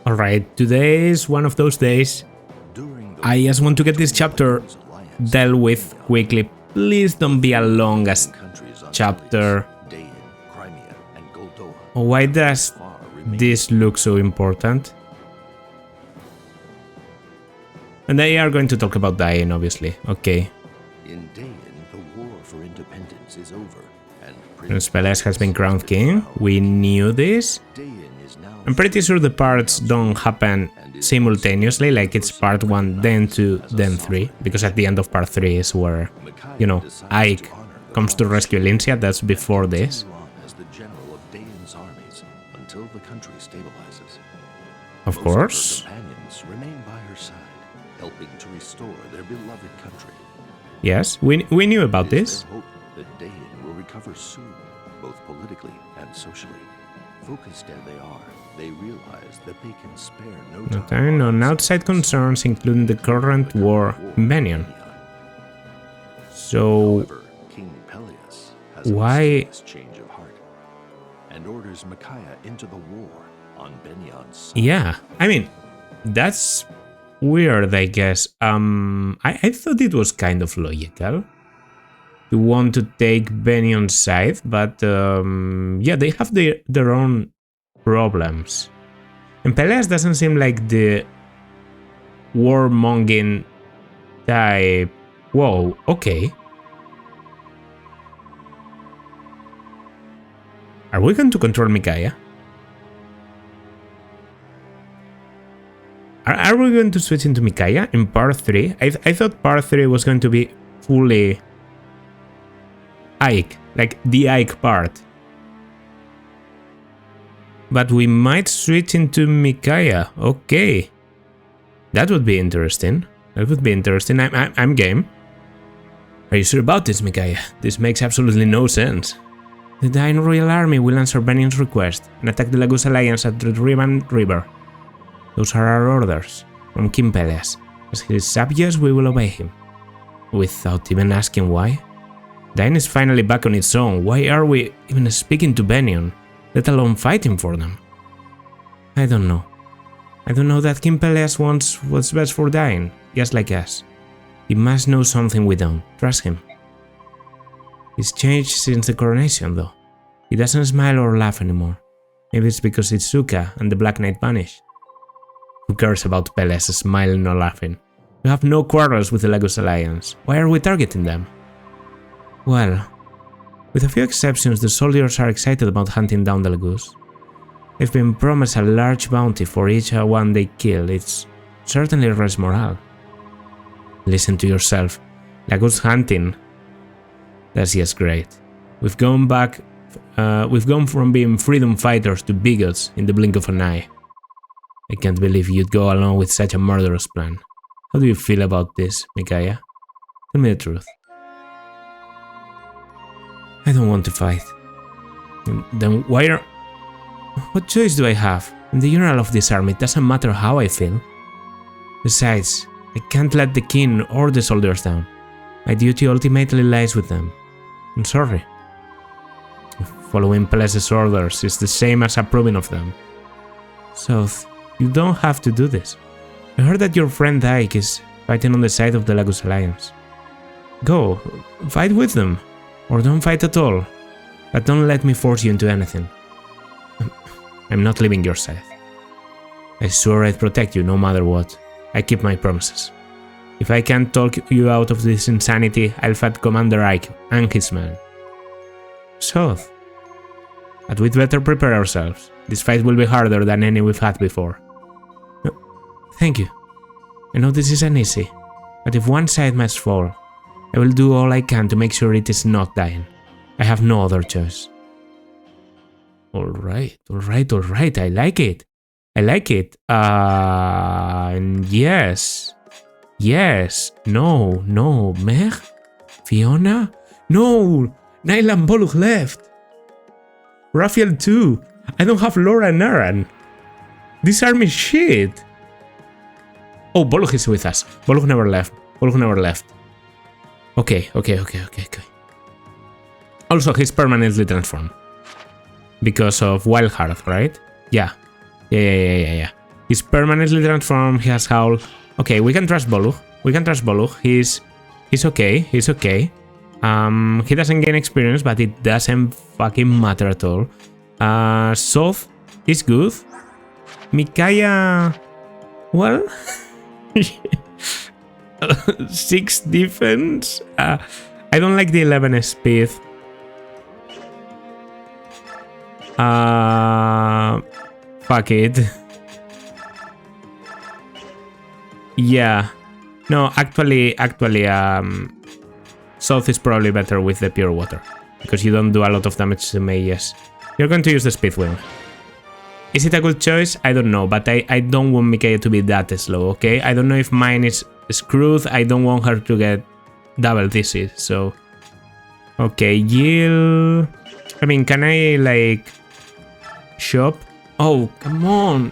Alright, today is one of those days. I just want to get this chapter dealt with quickly. Please don't be a long as chapter. Why does this look so important? And they are going to talk about Dain, obviously. Okay. In Dain, the war for independence is over, and Prince Peles has been crowned king. We knew this. I'm pretty sure the parts don't happen simultaneously, like it's part 1, then 2, then 3, because at the end of part 3 is where, you know, Ike comes to rescue Lincia. That's before this. Of course. Yes, we knew about this. That Dain will recover soon, both politically and socially. Focused as they are, they realize that they can spare no time on outside concerns, including the current war in Benion. So, however, King Peleus has why? a change of heart and orders Micaiah into the war on Benion's side. Yeah, I mean, that's weird, I guess. I thought it was kind of logical to want to take Benion's side, but yeah, they have their own problems. And Peleus doesn't seem like the warmongering type. Whoa, okay. Are we going to control Micaiah? Are we going to switch into Micaiah in part 3? I thought part 3 was going to be fully Ike, like the Ike part. But we might switch into Micaiah. Okay. That would be interesting. That would be interesting. I'm game. Are you sure about this, Micaiah? This makes absolutely no sense. The Dain Royal Army will answer Benion's request and attack the Lagus Alliance at the Rivan River. Those are our orders from King Peleus. As his subjects, we will obey him. Without even asking why? Dain is finally back on its own. Why are we even speaking to Benion, let alone fighting for them? I don't know. I don't know that King Peleus wants what's best for Dain, just like us. He must know something we don't. Trust him. He's changed since the coronation, though. He doesn't smile or laugh anymore. Maybe it's because Itsuka and the Black Knight vanished. Who cares about Peleus smiling or laughing? We have no quarrels with the Lagus Alliance. Why are we targeting them? Well, with a few exceptions, the soldiers are excited about hunting down the Lagus. They've been promised a large bounty for each one they kill. It's certainly raised morale. Listen to yourself. Lagus hunting. That's just great. We've gone from being freedom fighters to bigots in the blink of an eye. I can't believe you'd go along with such a murderous plan. How do you feel about this, Micaiah? Tell me the truth. I don't want to fight. Then why are... What choice do I have? I'm the general of this army. It doesn't matter how I feel. Besides, I can't let the king or the soldiers down. My duty ultimately lies with them. I'm sorry. Following Peleus' orders is the same as approving of them. So, you don't have to do this. I heard that your friend Ike is fighting on the side of the Lagus Alliance. Go, fight with them. Or don't fight at all. But don't let me force you into anything. I'm not leaving your side. I swore I'd protect you no matter what. I keep my promises. If I can't talk you out of this insanity, I'll fight Commander Ike and his men. So, but we'd better prepare ourselves. This fight will be harder than any we've had before. No, thank you. I know this isn't easy, but if one side must fall, I will do all I can to make sure it is not Dain. I have no other choice. Alright, I like it. I like it. And yes. Yes. No. Meg? Fiona? No! Nyla and Boluk left. Raphael too. I don't have Laura and Aaron. This army is shit. Oh, Boluk is with us. Boluk never left. Okay. Also, he's permanently transformed. Because of Wildheart, right? Yeah. He's permanently transformed. He has Howl. Okay, we can trust Bolug. We can trust Bolug. He's okay. He's okay. He doesn't gain experience, but it doesn't fucking matter at all. Soth is good. Micaiah, well, 6 defense. I don't like the 11 speed. Fuck it. Yeah. No, actually, South is probably better with the pure water, because you don't do a lot of damage to mages. You're going to use the speed wing. Is it a good choice? I don't know, but I don't want Micaiah to be that slow, okay? I don't know if mine is screwed. I don't want her to get double DC, so... Okay, Yield... I mean, can I, like... shop? Oh, come on!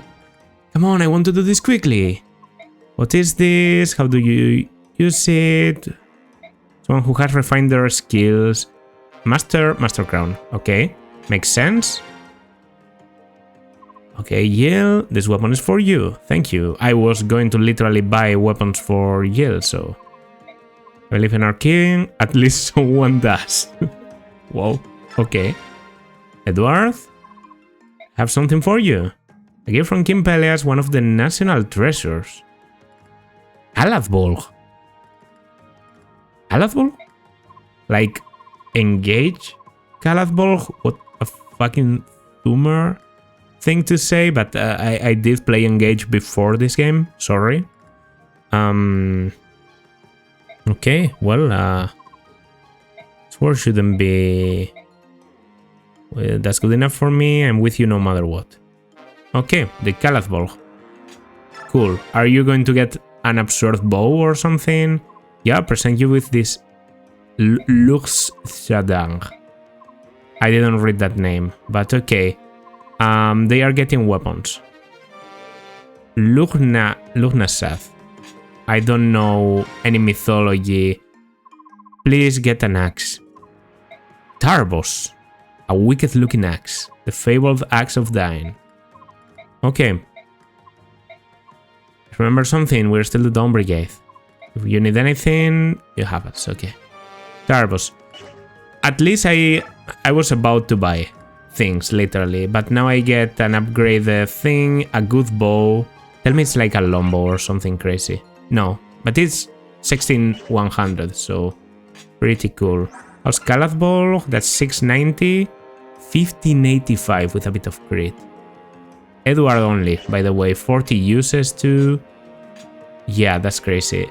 Come on, I want to do this quickly! What is this? How do you use it? Someone who has refined their skills. Master Crown. Okay, makes sense. Okay, Yale, this weapon is for you. Thank you. I was going to literally buy weapons for Yale, so... I believe in our king. At least someone does. Whoa, okay. Edward, have something for you. A gift from King Peleas, one of the national treasures. Alathbolg. Alathbolg? Like, engage Calathbolg? What a fucking tumor thing to say, but I did play Engage before this game, sorry. Okay, well, sword shouldn't be... Well, that's good enough for me, I'm with you no matter what. Okay, the Calathbolg. Cool, are you going to get an absurd bow or something? Yeah, present you with this Lux Shadang. I didn't read that name, but okay. They are getting weapons. Lugnasath. I don't know any mythology. Please get an axe. Tarbos. A wicked looking axe. The fabled axe of dying. Okay. Remember something, we're still the Dawn Brigade. If you need anything, you have us, okay. Tarbos. At least I was about to buy things, literally, but now I get an upgraded thing, a good bow. Tell me it's like a longbow or something crazy. No, but it's 16100, so pretty cool. How's Calathbolg? That's 690, 1585 with a bit of crit. Edward only, by the way, 40 uses too. Yeah, that's crazy.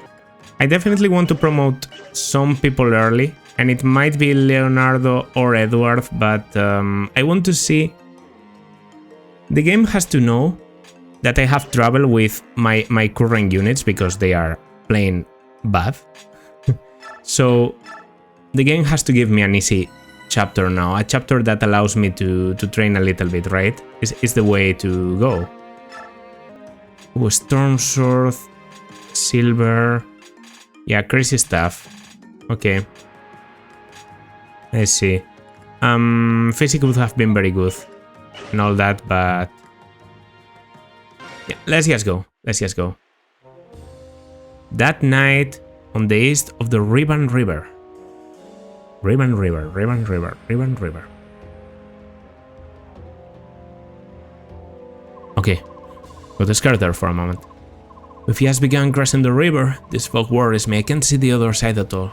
I definitely want to promote some people early, and it might be Leonardo or Edward, but I want to see... The game has to know that I have trouble with my current units because they are playing bad. So the game has to give me an easy chapter now, a chapter that allows me to train a little bit, right? Is the way to go. Oh, Storm Sword, Silver... Yeah, crazy stuff. Okay. I see. Physics would have been very good and all that, but... Yeah, let's just go. Let's just go. That night on the east of the Ribbon River. Ribbon River, Ribbon River, Ribbon River. Okay, got scared there for a moment. If he has begun crossing the river, this fog worries me, I can't see the other side at all.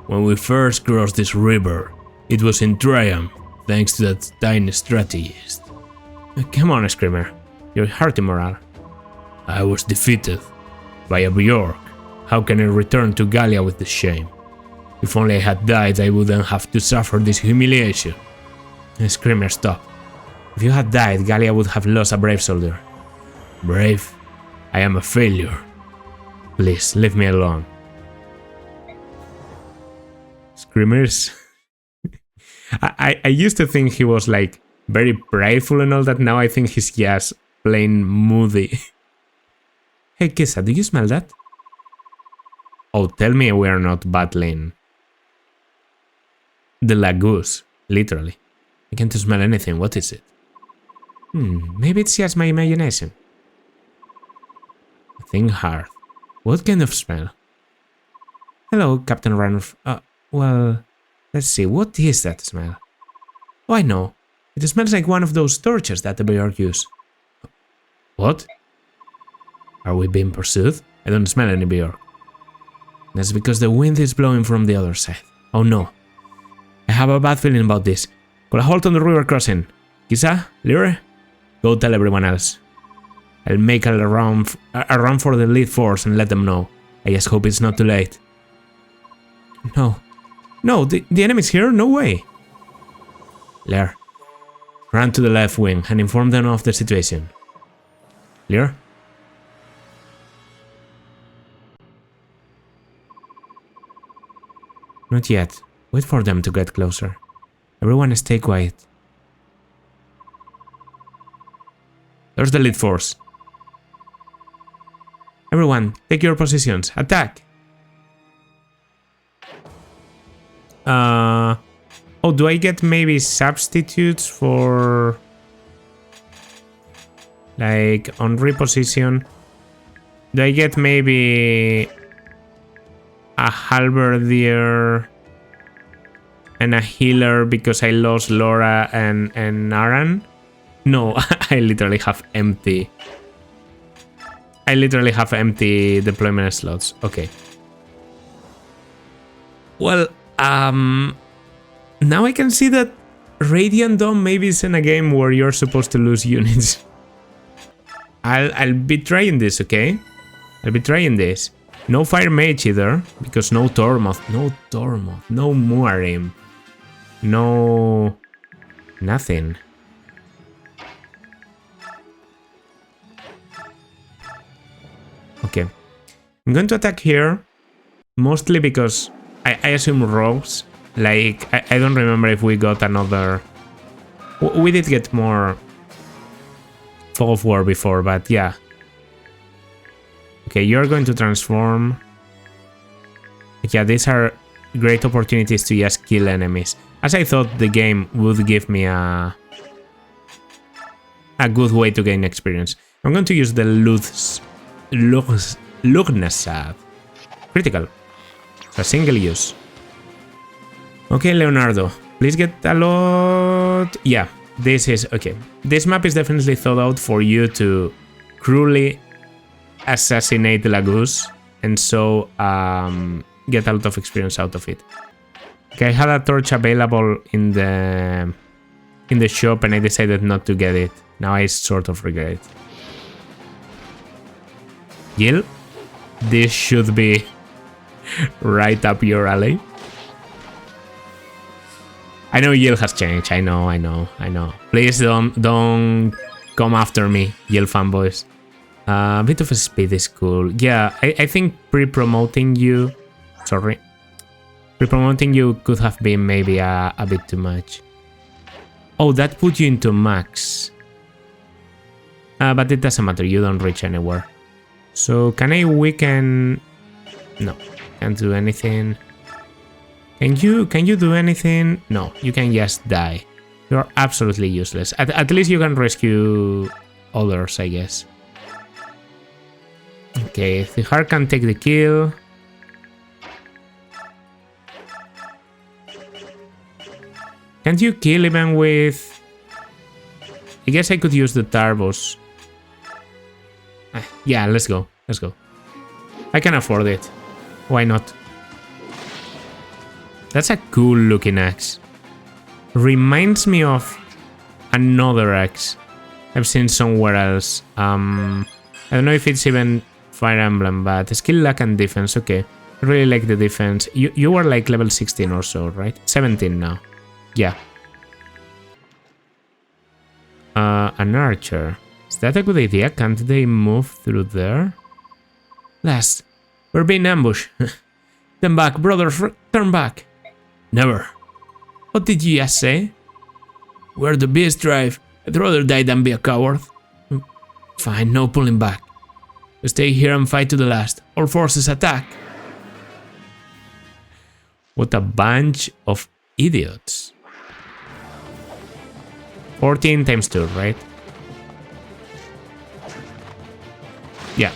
When we first crossed this river, it was in triumph, thanks to that tiny strategist. Come on, Screamer, you're hurting morale. I was defeated by a Bjork. How can I return to Gallia with the shame? If only I had died, I wouldn't have to suffer this humiliation. Screamer, stop. If you had died, Gallia would have lost a brave soldier. Brave? I am a failure. Please, leave me alone. Screamers. I used to think he was like very prideful and all that. Now I think he's just plain moody. Hey Kissa, do you smell that? Oh, tell me we are not battling the Lagoose, literally. I can't smell anything. What is it? Maybe it's just my imagination. Think hard. What kind of smell? Hello, Captain Ranulf. Well, let's see. What is that smell? Oh, I know. It smells like one of those torches that the Bjork use. What? Are we being pursued? I don't smell any Bjork. That's because the wind is blowing from the other side. Oh no. I have a bad feeling about this. Call a halt on the river crossing. Kisa, Lyre, go tell everyone else. I'll make a run for the lead force and let them know. I just hope it's not too late. No. No, the enemy's here? No way. Lyre, run to the left wing and inform them of the situation. Lyre? Not yet. Wait for them to get closer. Everyone stay quiet. There's the lead force. Everyone, take your positions. Attack! Oh, do I get maybe substitutes for... like, on reposition? Do I get maybe... a halberdier and a healer because I lost Laura and Aran? No, I literally have empty. I literally have empty deployment slots. Okay. Well, now I can see that Radiant Dawn maybe is in a game where you're supposed to lose units. I'll be trying this, okay? I'll be trying this. No Fire Mage either, because no Tormoth, no Muarim, no... nothing. Okay. I'm going to attack here, mostly because I assume rogues. Like, I don't remember if we got another... We did get more Fog of War before, but yeah. Okay, you're going to transform. Yeah, these are great opportunities to just kill enemies. As I thought the game would give me a good way to gain experience. I'm going to use the Lugnasad. Critical. A single use. Okay, Leonardo. Please get a lot... Yeah, this is... Okay. This map is definitely thought out for you to cruelly assassinate Lagus, and so get a lot of experience out of it. Okay, I had a torch available in the shop and I decided not to get it. Now I sort of regret it. Gil, this should be right up your alley. I know Gil has changed. I know. Please don't come after me, Gil fanboys. A bit of a speed is cool. Yeah, I think pre-promoting you... Sorry. Pre-promoting you could have been maybe a bit too much. Oh, that put you into max. But it doesn't matter, you don't reach anywhere. So, can I weaken... No, can't do anything. Can you do anything? No, you can just die. You're absolutely useless. At least you can rescue others, I guess. Okay, the heart can take the kill. Can't you kill even with... I guess I could use the turbos. Yeah, let's go. I can afford it. Why not? That's a cool looking axe. Reminds me of another axe I've seen somewhere else. I don't know if it's even Fire Emblem, but skill, luck, and defense. Okay, I really like the defense. You were like level 16 or so, right? 17 now. Yeah. An archer. Is that a good idea? Can't they move through there? Last, we're being ambushed. Turn back, brothers, turn back. Never. What did you just say? Where the beast drive. I'd rather die than be a coward. Fine, no pulling back. We stay here and fight to the last. All forces attack. What a bunch of idiots. 14 times 2, right? Yeah.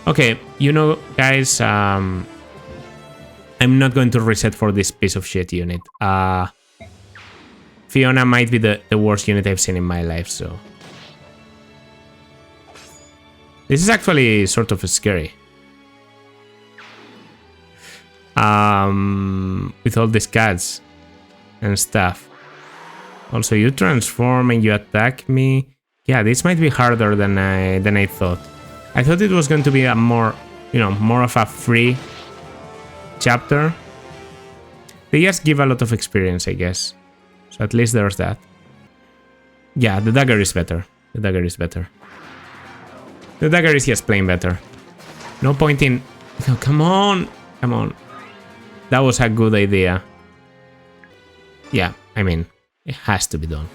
Okay, you know, guys, I'm not going to reset for this piece of shit unit. Fiona might be the worst unit I've seen in my life, so... This is actually sort of scary. With all these cats and stuff. Also, you transform and you attack me. Yeah, this might be harder than I thought. I thought it was going to be a more, you know, more of a free chapter. They just give a lot of experience, I guess. So at least there's that. Yeah, the dagger is better. The dagger is better. The dagger is just plain better. No point in... No, come on! Come on. That was a good idea. Yeah, I mean, it has to be done.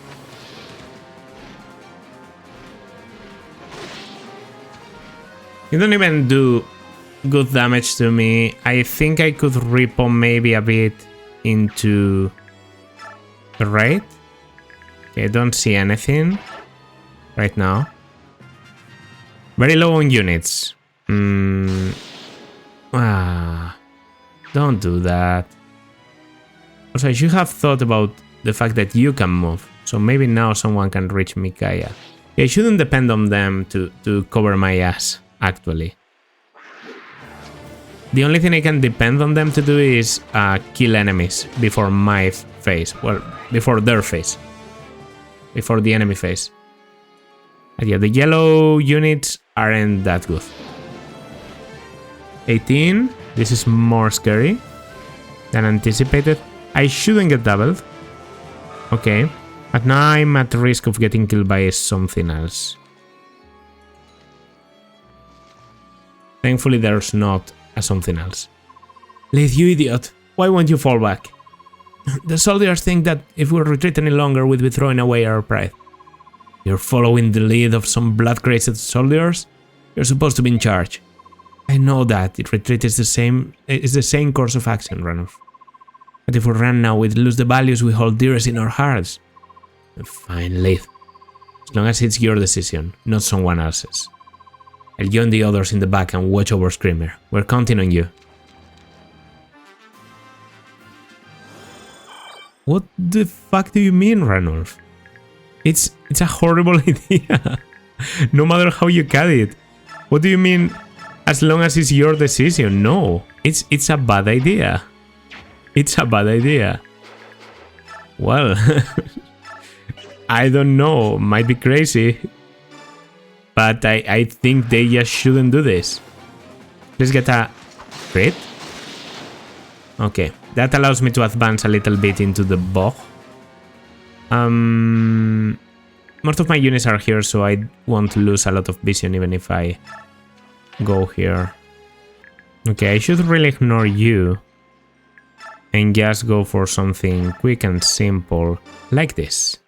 You don't even do good damage to me. I think I could repo maybe a bit into the raid. Okay, I don't see anything right now. Very low on units. Don't do that. Also, I should have thought about the fact that you can move. So maybe now someone can reach Micaiah. I shouldn't depend on them to cover my ass, actually. The only thing I can depend on them to do is kill enemies before my face. Well, before their face. Before the enemy face. And yeah, the yellow units aren't that good. 18. This is more scary than anticipated. I shouldn't get doubled. Okay. But now I'm at risk of getting killed by something else. Thankfully, there's not a something else. Leith, you idiot. Why won't you fall back? The soldiers think that if we retreat any longer, we'd be throwing away our pride. You're following the lead of some blood-crazed soldiers? You're supposed to be in charge. I know that. The retreat is the same course of action, Ranulf. But if we run now, we'd lose the values we hold dearest in our hearts. Fine, Leith. As long as it's your decision, not someone else's. I'll join the others in the back and watch over Screamer. We're counting on you. What the fuck do you mean, Ranulf? It's a horrible idea. No matter how you cut it. What do you mean, as long as it's your decision? No, it's a bad idea. It's a bad idea. Well, I don't know, might be crazy. But I think they just shouldn't do this. Let's get a crit. Okay, that allows me to advance a little bit into the bog. Most of my units are here, so I won't lose a lot of vision even if I go here. Okay, I should really ignore you and just go for something quick and simple like this.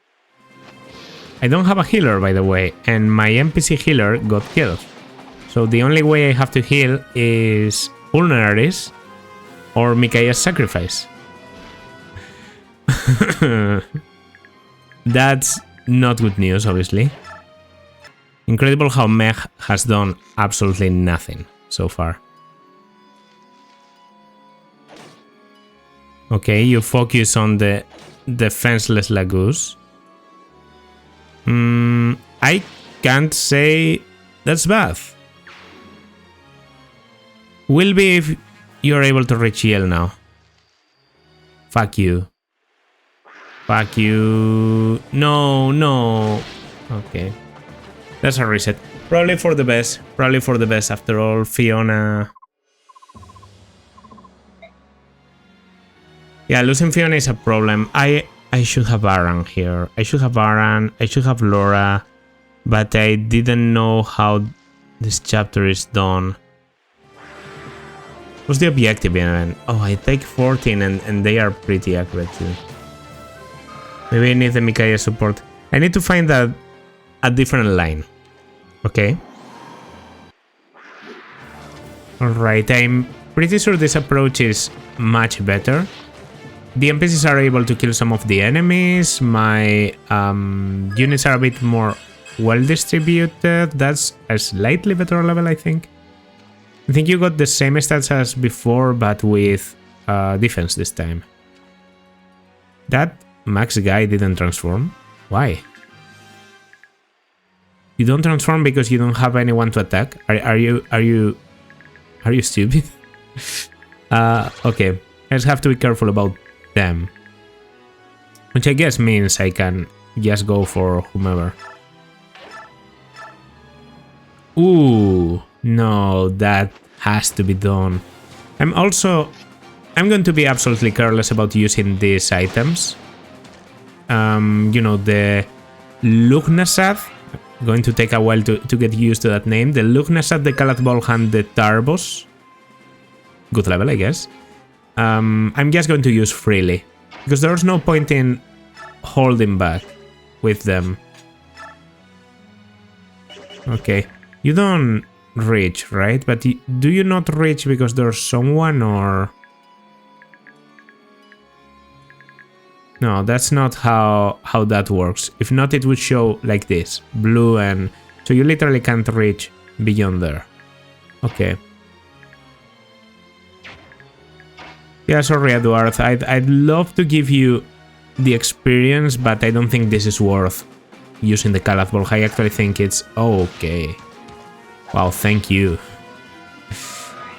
I don't have a healer, by the way, and my NPC healer got killed. So the only way I have to heal is Vulneraries or Micaiah's sacrifice. That's not good news, obviously. Incredible how Meg has done absolutely nothing so far. Okay, you focus on the defenseless Lagoose. I can't say that's bad. Will be if you're able to reach Yale now. Fuck you. Fuck you. No, no. Okay. That's a reset. Probably for the best. Probably for the best after all. Fiona. Yeah, losing Fiona is a problem. I should have Aran here. I should have Aran. I should have Laura. But I didn't know how this chapter is done. What's the objective even? Oh, I take 14 and they are pretty accurate too. Maybe I need the Micaiah support. I need to find a different line. Okay. Alright, I'm pretty sure this approach is much better. The NPCs are able to kill some of the enemies. My units are a bit more well distributed. That's a slightly better level, I think. I think you got the same stats as before, but with defense this time. That max guy didn't transform. Why? You don't transform because you don't have anyone to attack? Are you stupid? Okay. I just have to be careful about them. Which I guess means I can just go for whomever. Ooh, no, that has to be done. I'm going to be absolutely careless about using these items. You know, the Lugnasad. Going to take a while to get used to that name. The Lugnasad, the Kalatbolhan, the Tarbos. Good level, I guess. I'm just going to use freely. Because there's no point in holding back with them. Okay. You don't reach, right? But do you not reach because there's someone or... No, that's not how that works. If not, it would show like this. Blue and... So you literally can't reach beyond there. Okay. Yeah, sorry, Eduard. I'd love to give you the experience, but I don't think this is worth using the Kalathball. I actually think it's... Okay. Wow, thank you.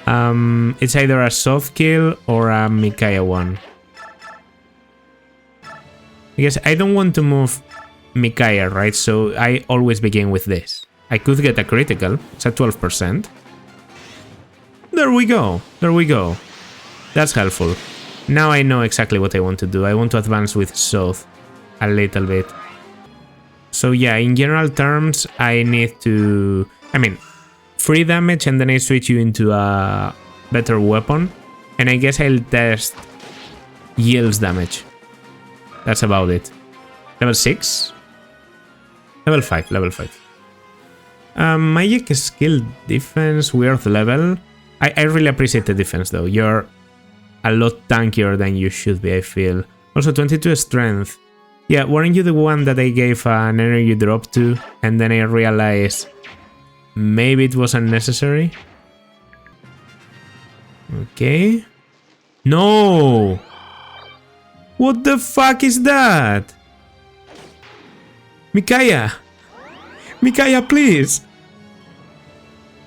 It's either a soft kill or a Micaiah one. Because I don't want to move Micaiah, right? So I always begin with this. I could get a critical. It's at 12%. There we go. There we go. That's helpful. Now I know exactly what I want to do. I want to advance with Soth a little bit. So yeah, in general terms, I need to... I mean, free damage and then I switch you into a better weapon. And I guess I'll test yields damage. That's about it. Level 6? Level 5, level 5. Magic skill defense, weird level. I really appreciate the defense though. You're a lot tankier than you should be, I feel. Also 22 strength. Yeah, weren't you the one that I gave an energy drop to? And then I realized maybe it was unnecessary? Okay. No! What the fuck is that? Micaiah! Micaiah, please!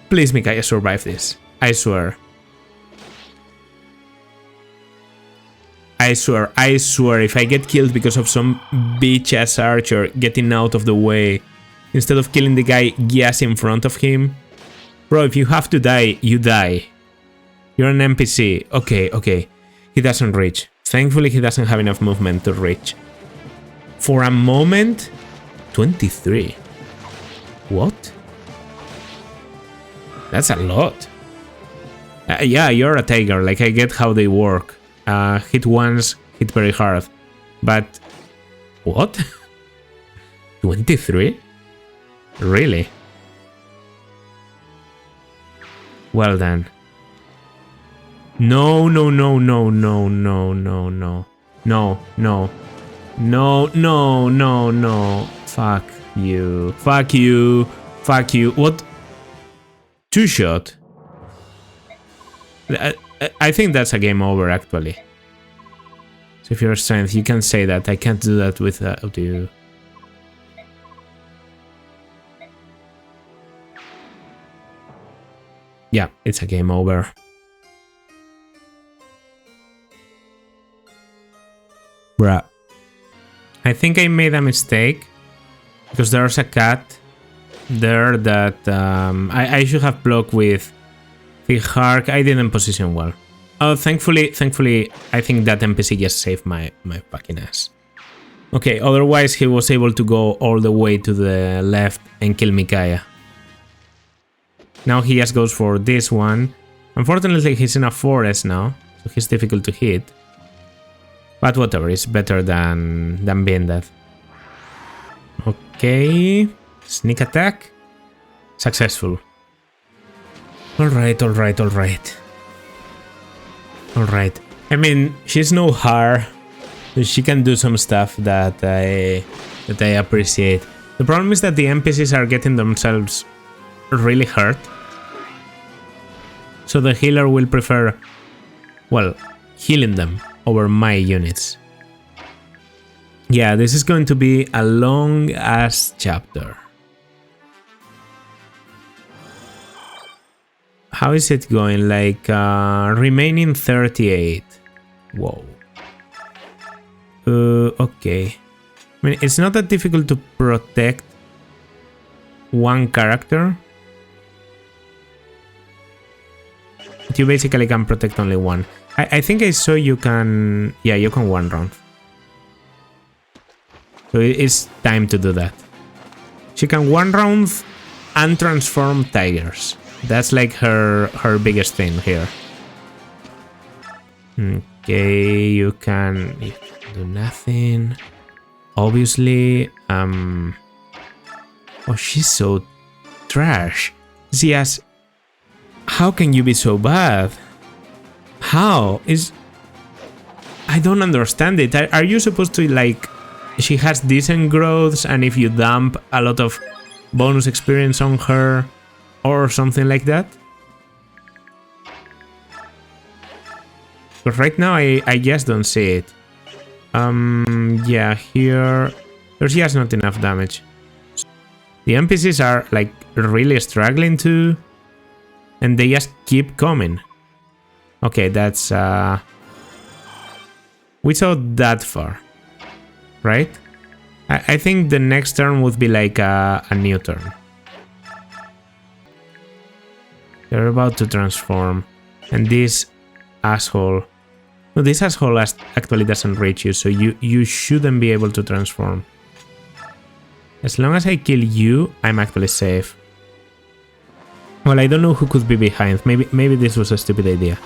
Please, Micaiah, survive this. I swear. I swear, if I get killed because of some bitch-ass archer getting out of the way, instead of killing the guy just in front of him... Bro, if you have to die, you die. You're an NPC. Okay, okay. He doesn't reach. Thankfully, he doesn't have enough movement to reach. For a moment... 23. What? That's a lot. Yeah, you're a tiger. Like, I get how they work. Hit once, hit very hard. But... What? 23? Really? Well then. No, no, no, no, no, no, no, no. No, no. No, no, no, no. Fuck you. Fuck you. Fuck you. What? Two-shot? I think that's a game over, actually. So if you're strength, you can say that. I can't do that without you. Yeah, it's a game over. Bruh. I think I made a mistake. Because there's a cat there that I should have blocked with the Hark. I didn't position well. Oh, thankfully, I think that NPC just saved my fucking ass. Okay, otherwise he was able to go all the way to the left and kill Micaiah. Now he just goes for this one. Unfortunately, he's in a forest now, so he's difficult to hit. But whatever, it's better than being dead. Okay, sneak attack. Successful. Alright, alright, alright. Alright. I mean, she's no Har. She can do some stuff that I appreciate. The problem is that the NPCs are getting themselves really hurt. So the healer will prefer, well, healing them over my units. Yeah, this is going to be a long-ass chapter. How is it going? Like, remaining 38. Whoa. Okay. I mean, it's not that difficult to protect one character. You basically can protect only one. I think I saw you can... Yeah, you can one round. So it's time to do that. She can one round and transform tigers. That's like her biggest thing here. Okay, you can do nothing. Obviously, oh, she's so trash. She has... How can you be so bad? How? I don't understand it. Are you supposed to, like... She has decent growths, and if you dump a lot of bonus experience on her, or something like that? But right now I just don't see it. Yeah, here there's just not enough damage. The NPCs are like really struggling too, and they just keep coming. Okay, that's we saw that far, right? I think the next turn would be like a new turn. They're about to transform, and this asshole... No, this asshole actually doesn't reach you, so you shouldn't be able to transform. As long as I kill you, I'm actually safe. Well, I don't know who could be behind. Maybe this was a stupid idea.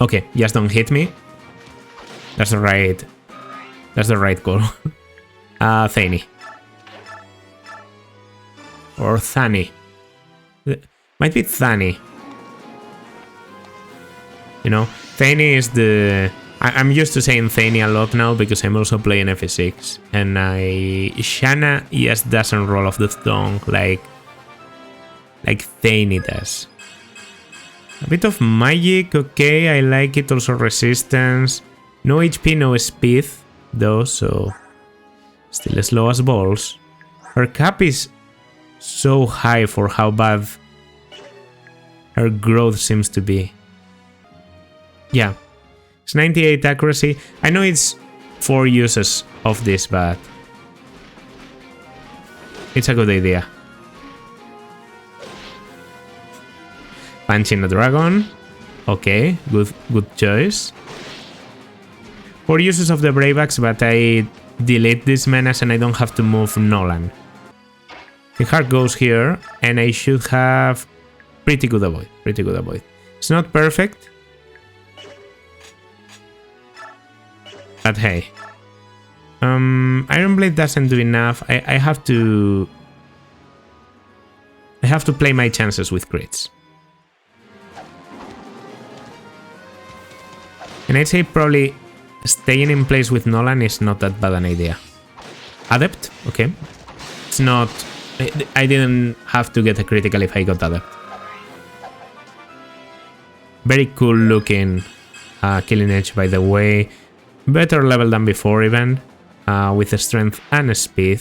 Okay, just don't hit me. That's the right call. Thani. Or Thani. Might be Thani. You know, Thani is the... I'm used to saying Thani a lot now because I'm also playing FE6. And Shanna just doesn't roll off the tongue like Thani does. A bit of magic, okay, I like it. Also resistance. No HP, no speed, though, so... Still as slow as balls. Her cap is so high for how bad her growth seems to be. Yeah, it's 98 accuracy. I know it's 4 uses of this, but it's a good idea. Punching a dragon. Okay, good choice. 4 uses of the Brave Axe, but I delete this menace and I don't have to move Nolan. The heart goes here, and I should have pretty good avoid. It's not perfect, but hey, Iron Blade doesn't do enough. I have to play my chances with crits, and I'd say probably staying in place with Nolan is not that bad an idea. Adept, okay, it's not. I didn't have to get a critical if I got Adept. Very cool looking Killing Edge, by the way. Better level than before even, with the strength and speed.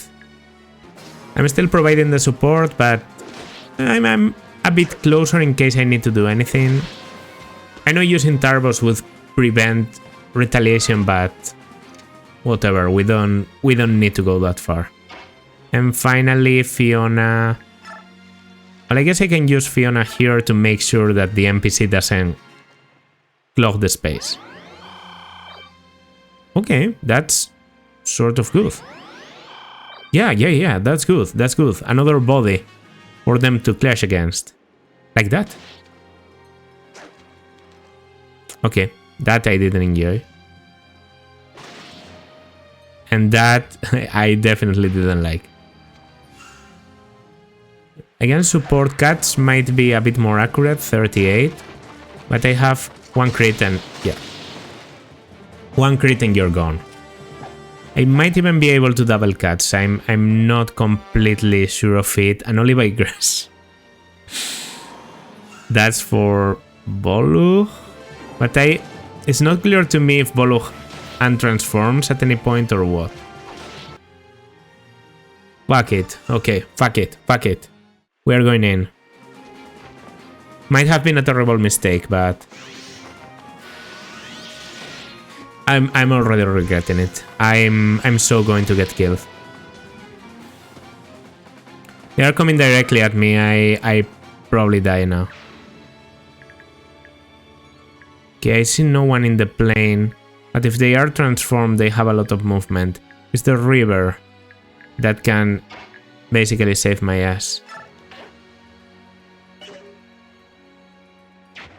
I'm still providing the support, but I'm a bit closer in case I need to do anything. I know using turbos would prevent retaliation, but whatever, we don't need to go that far. And finally, Fiona. Well, I guess I can use Fiona here to make sure that the NPC doesn't clog the space. Okay, that's sort of good. Yeah, that's good. Another body for them to clash against. Like that. Okay, that I didn't enjoy. And that I definitely didn't like. Again, support cats might be a bit more accurate, 38. But I have one crit and... yeah. One crit and you're gone. I might even be able to double cuts. I'm not completely sure of it, and only by grass. That's for Bolu. But it's not clear to me if Bolu untransforms at any point or what. Fuck it. Okay, fuck it. Fuck it. We are going in. Might have been a terrible mistake, but I'm already regretting it. I'm so going to get killed. They are coming directly at me. I probably die now. Okay, I see no one in the plane, but if they are transformed, they have a lot of movement. It's the river that can basically save my ass.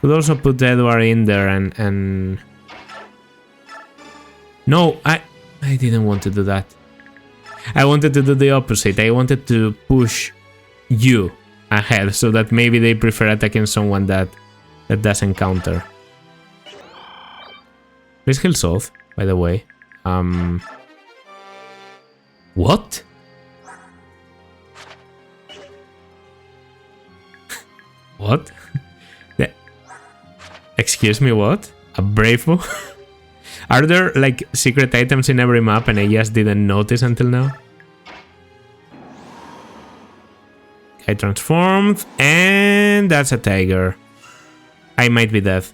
Could also put Edward in there and... No, I didn't want to do that. I wanted to do the opposite. I wanted to push you ahead so that maybe they prefer attacking someone that doesn't counter. Please kill South, by the way. What? What? Excuse me, what? A Bravo? Are there, like, secret items in every map and I just didn't notice until now? I transformed, and that's a tiger. I might be dead.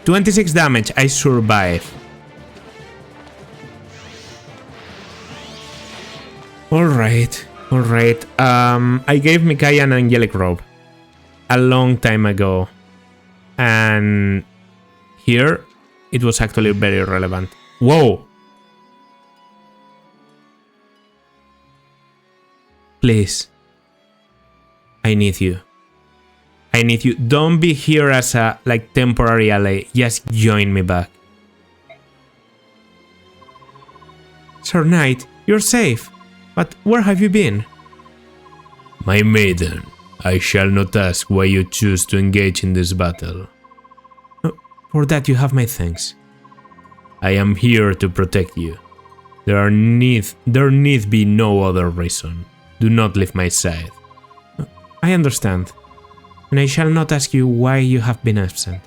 26 damage, I survive. Alright, alright. I gave Micaiah an angelic robe a long time ago. And here, it was actually very relevant. Whoa! Please. I need you. I need you. Don't be here as a, like, temporary ally. Just join me back. Sir Knight, you're safe. But where have you been? My maiden, I shall not ask why you choose to engage in this battle. For that you have my thanks. I am here to protect you. There need be no other reason. Do not leave my side. I understand. And I shall not ask you why you have been absent.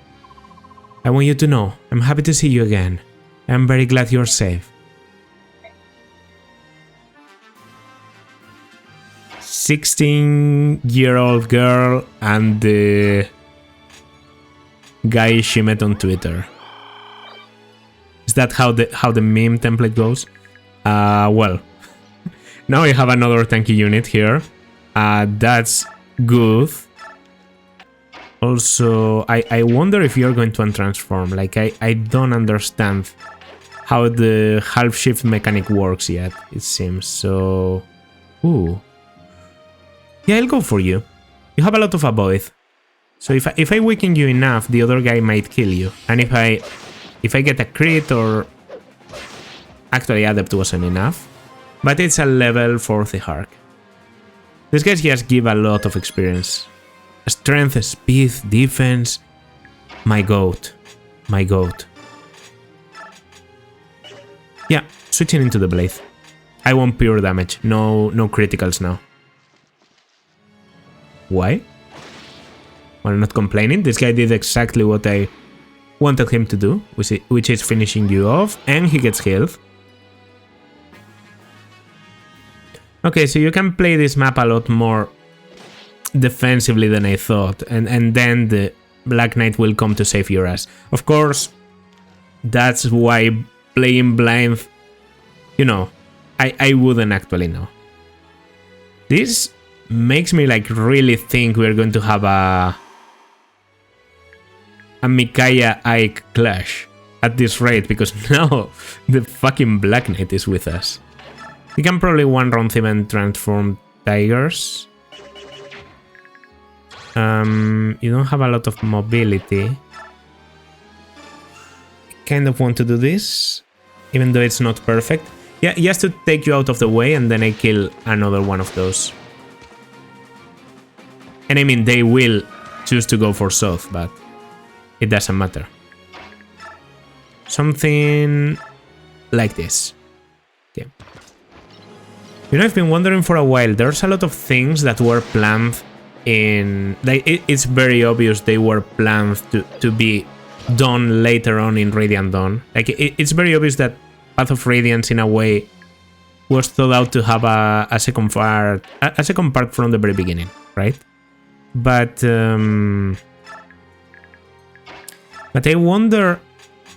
I want you to know, I'm happy to see you again. I am very glad you're safe. 16-year-old girl and the guy she met on Twitter. Is that how the meme template goes? Well, now I have another tanky unit here. That's good. Also, I wonder if you're going to untransform. Like, I don't understand how the half shift mechanic works yet, it seems. So, ooh. Yeah, I'll go for you. You have a lot of avoid. So if I weaken you enough, the other guy might kill you. And if I get a crit or... Actually, Adept wasn't enough. But it's a level 40 Hark. These guys just give a lot of experience. Strength, speed, defense. My goat. My goat. Yeah, switching into the blade. I want pure damage. No criticals now. Why? Well, not complaining. This guy did exactly what I wanted him to do, which is finishing you off, and he gets healed. Okay, so you can play this map a lot more defensively than I thought, and then the Black Knight will come to save your ass. Of course, that's why playing blind, you know, I wouldn't actually know. This makes me like really think we're going to have a Micaiah Ike clash at this rate, because now the fucking Black Knight is with us. We can probably one round even transform tigers. You don't have a lot of mobility. Kind of want to do this, even though it's not perfect. Yeah, just to take you out of the way, and then I kill another one of those. And I mean, they will choose to go for South, but it doesn't matter. Something like this. Yeah. You know, I've been wondering for a while, there's a lot of things that were planned in like it's very obvious they were planned to be done later on in Radiant Dawn. Like it's very obvious that Path of Radiance in a way was thought out to have a second part from the very beginning, right? But I wonder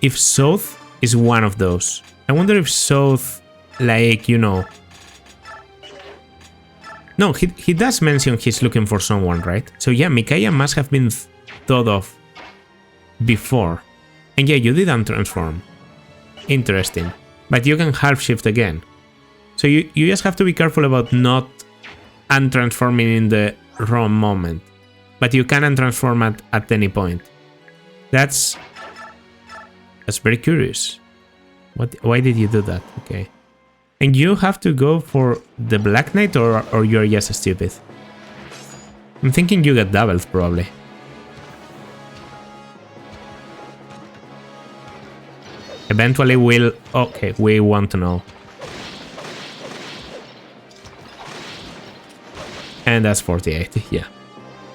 if South is one of those. I wonder if South, like, you know... No, he does mention he's looking for someone, right? So yeah, Micaiah must have been thought of before. And yeah, you did untransform. Interesting. But you can half shift again. So you just have to be careful about not untransforming in the wrong moment. But you can untransform at any point. That's very curious. Why did you do that? Okay. And you have to go for the Black Knight, or you're just stupid? I'm thinking you get doubled, probably. Eventually we'll... Okay, we want to know. And that's 48, yeah.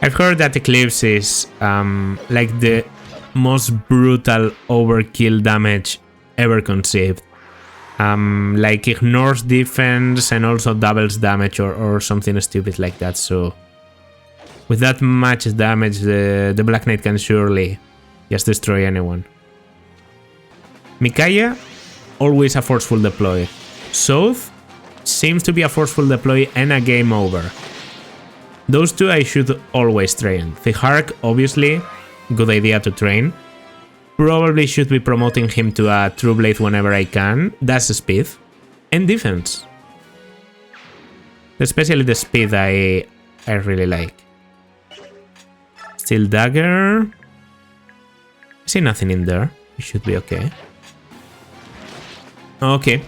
I've heard that Eclipse is like the most brutal overkill damage ever conceived. Like ignores defense and also doubles damage or something stupid like that. So with that much damage, the Black Knight can surely just destroy anyone. Micaiah, always a forceful deploy. South seems to be a forceful deploy and a game over. Those two I should always train. The Hark, obviously, good idea to train. Probably should be promoting him to a True Blade whenever I can. That's speed. And defense. Especially the speed I really like. Steel Dagger. I see nothing in there. It should be okay. Okay.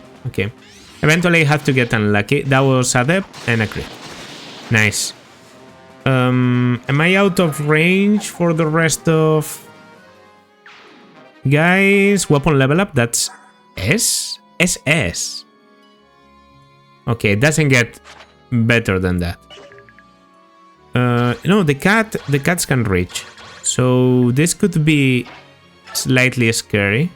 Eventually I have to get unlucky. That was a dep and a crit. Nice. Am I out of range for the rest of... Guys, weapon level up, that's S? SS. Okay, it doesn't get better than that. No, the cats can reach. So this could be slightly scary.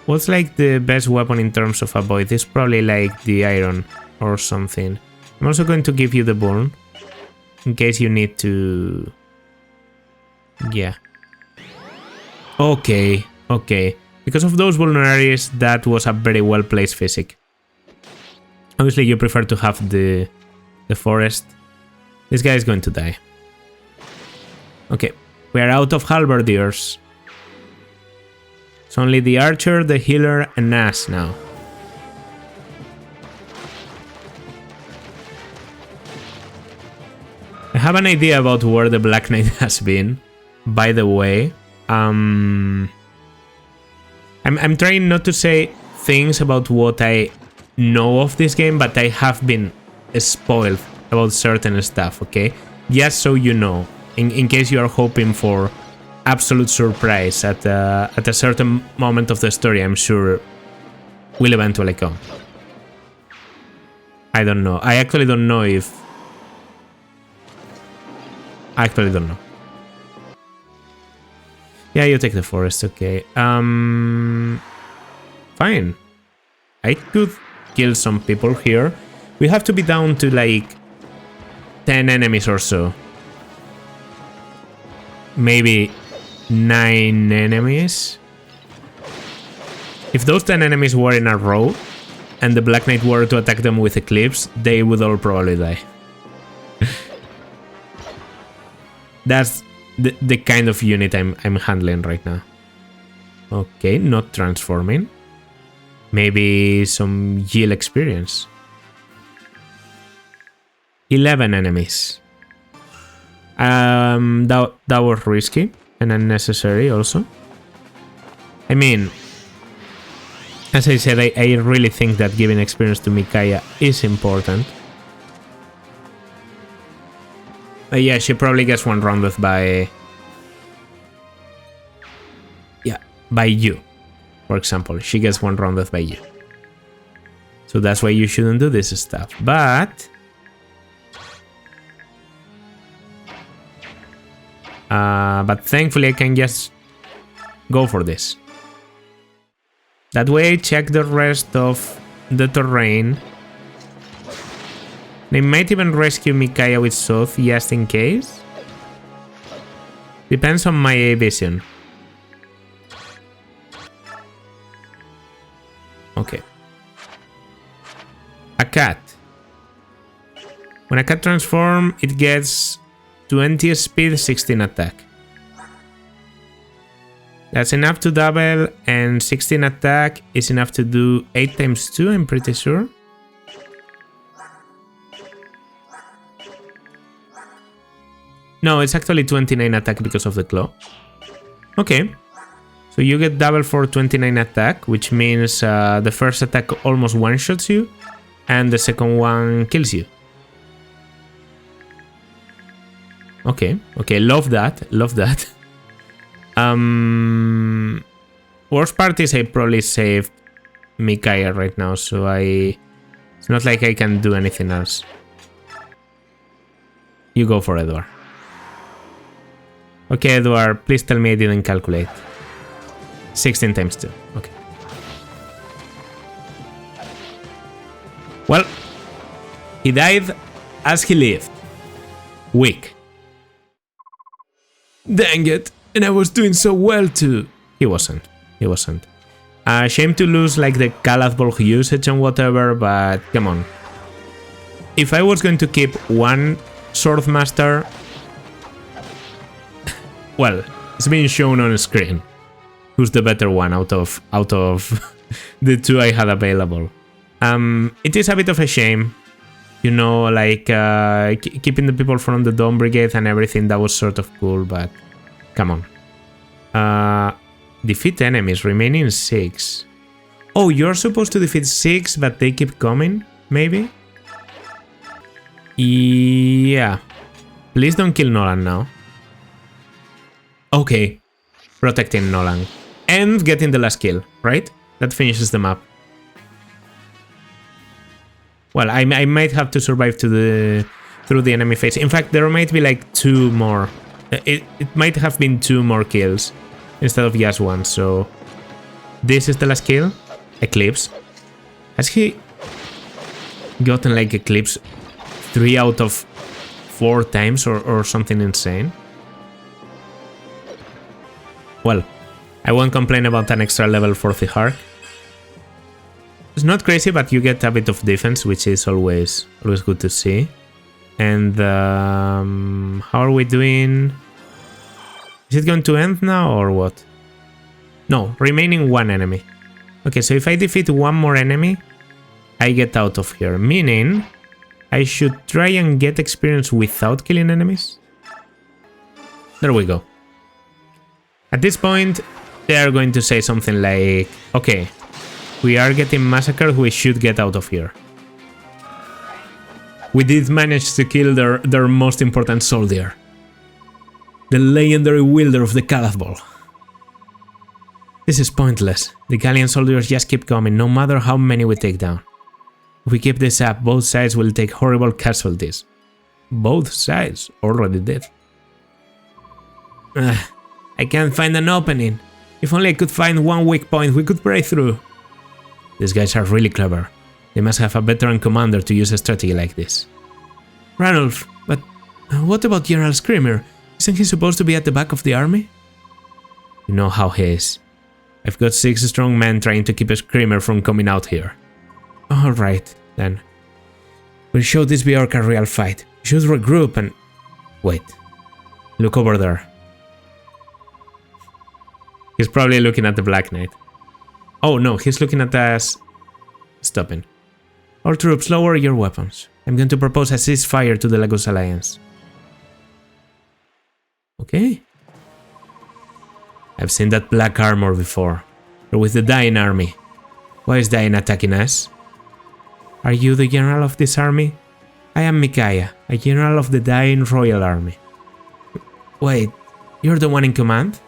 What's like the best weapon in terms of avoid? This is probably like the iron or something. I'm also going to give you the burn. In case you need to... Yeah. Okay. Because of those vulnerabilities, that was a very well placed physic. Obviously, you prefer to have the forest. This guy is going to die. Okay, we are out of halberdiers. It's only the archer, the healer, and Nas now. I have an idea about where the Black Knight has been, by the way. I'm trying not to say things about what I know of this game, but I have been spoiled about certain stuff, okay? Just so you know, in case you are hoping for absolute surprise at a certain moment of the story, I'm sure will eventually come. I don't know. I actually don't know if... I actually don't know. Yeah, you take the forest, okay. Fine. I could kill some people here. We have to be down to like 10 enemies or so. Maybe 9 enemies. If those 10 enemies were in a row and the Black Knight were to attack them with Eclipse, they would all probably die. That's the kind of unit I'm handling right now. Okay, not transforming. Maybe some Yield experience. 11 enemies. That was risky and unnecessary also. I mean, as I said, I really think that giving experience to Micaiah is important. Yeah, she probably gets one rounded by... Yeah, by you. For example, she gets one rounded by you. So that's why you shouldn't do this stuff. But... But thankfully I can just go for this. That way I check the rest of the terrain. They might even rescue Micaiah with Soth just in case. Depends on my vision. Okay. A cat. When a cat transforms, it gets 20 speed, 16 attack. That's enough to double, and 16 attack is enough to do 8 times 2, I'm pretty sure. No, it's actually 29 attack because of the claw. Okay. So you get double for 29 attack, which means the first attack almost one-shots you, and the second one kills you. Okay, okay, love that, love that. Worst part is I probably saved Micaiah right now, so it's not like I can do anything else. You go for Edward. Okay, Edward, please tell me I didn't calculate. 16 times 2, okay. Well, he died as he lived. Weak. Dang it, and I was doing so well too. He wasn't. Shame to lose like the Caladbolg usage and whatever, but come on. If I was going to keep one Swordmaster, well, it's being shown on screen. Who's the better one out of the two I had available? It is a bit of a shame, you know, like keeping the people from the Dawn Brigade and everything. That was sort of cool, but come on. Defeat enemies, remaining 6. Oh, you're supposed to defeat 6, but they keep coming, maybe? Yeah. Please don't kill Nolan now. Okay. Protecting Nolan. And getting the last kill, right? That finishes the map. Well, I might have to survive through the enemy phase. In fact, there might be like 2 more. It might have been 2 more kills instead of just 1, so... This is the last kill. Eclipse. Has he gotten like Eclipse 3 out of 4 times or something insane? Well, I won't complain about an extra level for the Hark. It's not crazy, but you get a bit of defense, which is always good to see. And how are we doing? Is it going to end now or what? No, remaining 1 enemy. Okay, so if I defeat 1 more enemy, I get out of here. Meaning, I should try and get experience without killing enemies. There we go. At this point, they are going to say something like, okay, we are getting massacred, we should get out of here. We did manage to kill their most important soldier. The legendary wielder of the Caladbolg. This is pointless. The Gallian soldiers just keep coming, no matter how many we take down. If we keep this up, both sides will take horrible casualties. Both sides already did. I can't find an opening. If only I could find one weak point, we could break through. These guys are really clever. They must have a veteran commander to use a strategy like this. Ranulf, but what about General Screamer? Isn't he supposed to be at the back of the army? You know how he is. I've got 6 strong men trying to keep a Screamer from coming out here. Alright, then. We'll show this Bjork a real fight. We should regroup and... Wait. Look over there. He's probably looking at the Black Knight. Oh no, he's looking at us. Stopping. All troops, lower your weapons. I'm going to propose a ceasefire to the Lagos Alliance. Okay. I've seen that black armor before. They're with the Dying Army. Why is Dying attacking us? Are you the general of this army? I am Micaiah, a general of the Dying Royal Army. Wait, you're the one in command?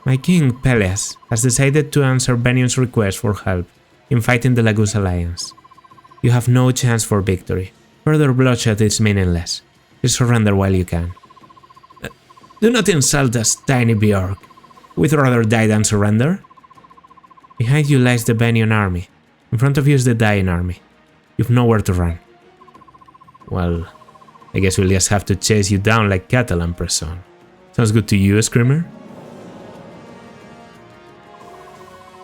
My king, Peleus, has decided to answer Benion's request for help in fighting the Lagos Alliance. You have no chance for victory. Further bloodshed is meaningless. Please surrender while you can. Do not insult us, tiny Bjork. We'd rather die than surrender. Behind you lies the Venian army. In front of you is the Dying army. You've nowhere to run. Well, I guess we'll just have to chase you down like cattle and press on. Sounds good to you, Screamer?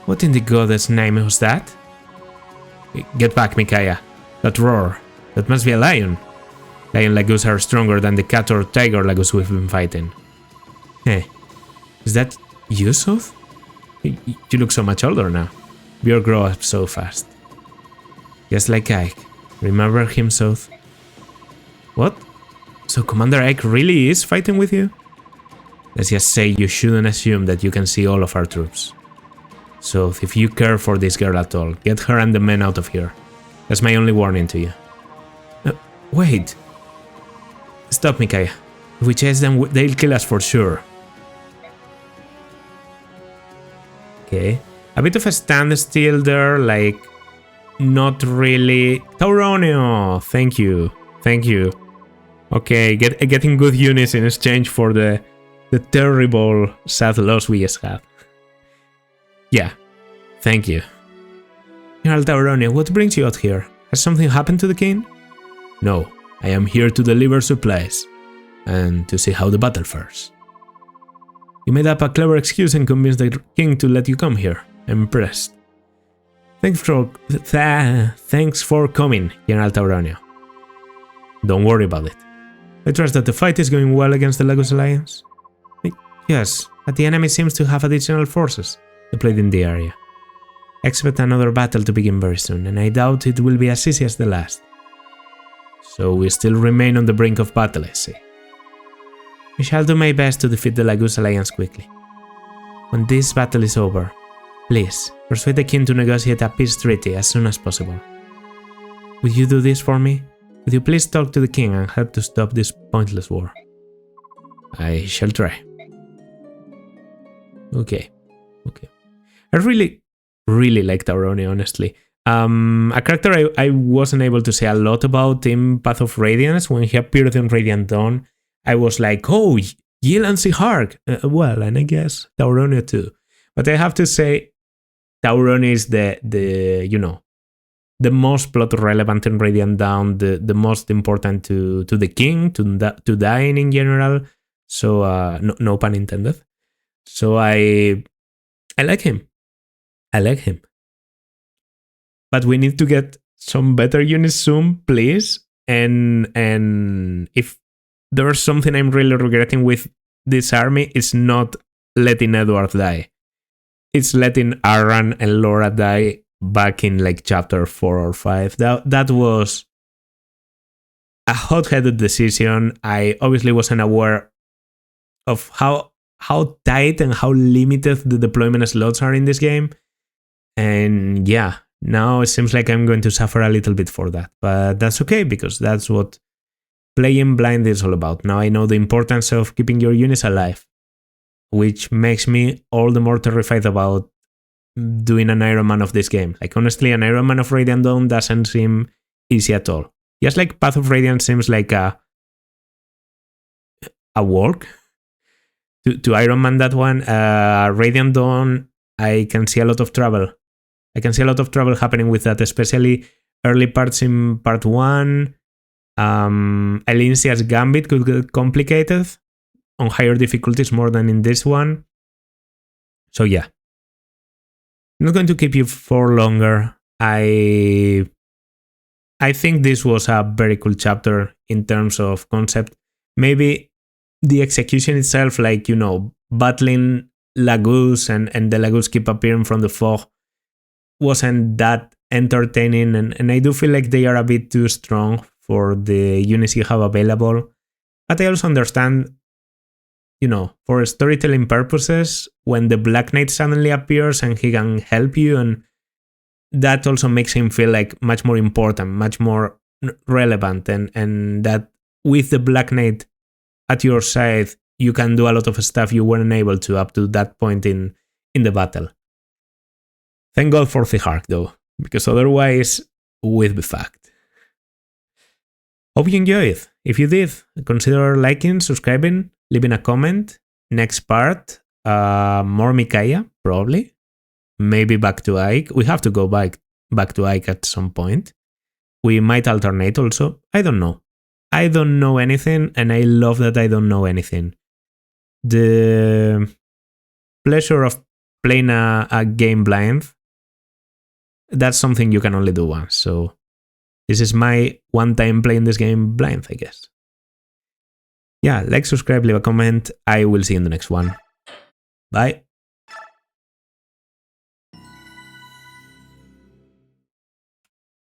What in the goddess name was that? Get back, Micaiah. That roar. That must be a lion. Lion lagoos are stronger than the cat or tiger lagoos we've been fighting. Hey, is that you, Sooth? You look so much older now. Bjork grew up so fast. Just like Ike. Remember him, Sooth? What? So Commander Ike really is fighting with you? Let's just say you shouldn't assume that you can see all of our troops. So if you care for this girl at all, get her and the men out of here. That's my only warning to you. Wait. Stop, Micaiah. If we chase them, they'll kill us for sure. Okay. A bit of a standstill there, like... Not really... Tauronio! Thank you. Thank you. Okay, getting good units in exchange for the terrible sad loss we just had. Yeah. Thank you. General Tauronio, what brings you out here? Has something happened to the king? No. I am here to deliver supplies. And to see how the battle fares. You made up a clever excuse and convinced the king to let you come here. I'm impressed. Thanks for coming, General Tauronio. Don't worry about it. I trust that the fight is going well against the Lagos Alliance. Yes, but the enemy seems to have additional forces deployed in the area. I expect another battle to begin very soon, and I doubt it will be as easy as the last. So we still remain on the brink of battle, I see. I shall do my best to defeat the Lagos Alliance quickly. When this battle is over, please, persuade the king to negotiate a peace treaty as soon as possible. Would you do this for me? Would you please talk to the king and help to stop this pointless war? I shall try. Okay. I really like Tauronio, honestly. A character I wasn't able to say a lot about in Path of Radiance. When he appeared in Radiant Dawn, I was like, oh, Yiel and Sihark. Well, and I guess Tauronio too. But I have to say, Tauronio is the most plot relevant in Radiant Dawn, the most important to the king, to Dying in general. So, no pun intended. So I like him. But we need to get some better units soon, please. And if there's something I'm really regretting with this army, it's not letting Edward die. It's letting Aran and Laura die back in like chapter 4 or 5. That was a hot-headed decision. I obviously wasn't aware of how tight and how limited the deployment slots are in this game. And yeah, now it seems like I'm going to suffer a little bit for that. But that's okay, because that's what playing blind is all about. Now I know the importance of keeping your units alive, which makes me all the more terrified about doing an Iron Man of this game. Like, honestly, an Iron Man of Radiant Dawn doesn't seem easy at all. Just like Path of Radiance seems like a work to Iron Man, that one. Radiant Dawn, I can see a lot of trouble. Happening with that, especially early parts in part 1. Elincia's Gambit could get complicated on higher difficulties more than in this one. So yeah. I'm not going to keep you for longer. I think this was a very cool chapter in terms of concept. Maybe the execution itself, like, battling Lagoos and the Lagoos keep appearing from the fog, wasn't that entertaining, and I do feel like they are a bit too strong for the units you have available. But I also understand, for storytelling purposes, when the Black Knight suddenly appears and he can help you, and that also makes him feel like much more important, much more relevant, and that with the Black Knight at your side, you can do a lot of stuff you weren't able to up to that point in the battle. Thank God for Sihark, though, because otherwise we'd be fucked. Hope you enjoyed. If you did, consider liking, subscribing, leaving a comment. Next part, more Micaiah, probably. Maybe back to Ike. We have to go back to Ike at some point. We might alternate also. I don't know. I don't know anything, and I love that I don't know anything. The pleasure of playing a game blind, that's something you can only do once. So this is my one time playing this game blind, I guess. Yeah, like, subscribe, leave a comment. I will see you in the next one. Bye.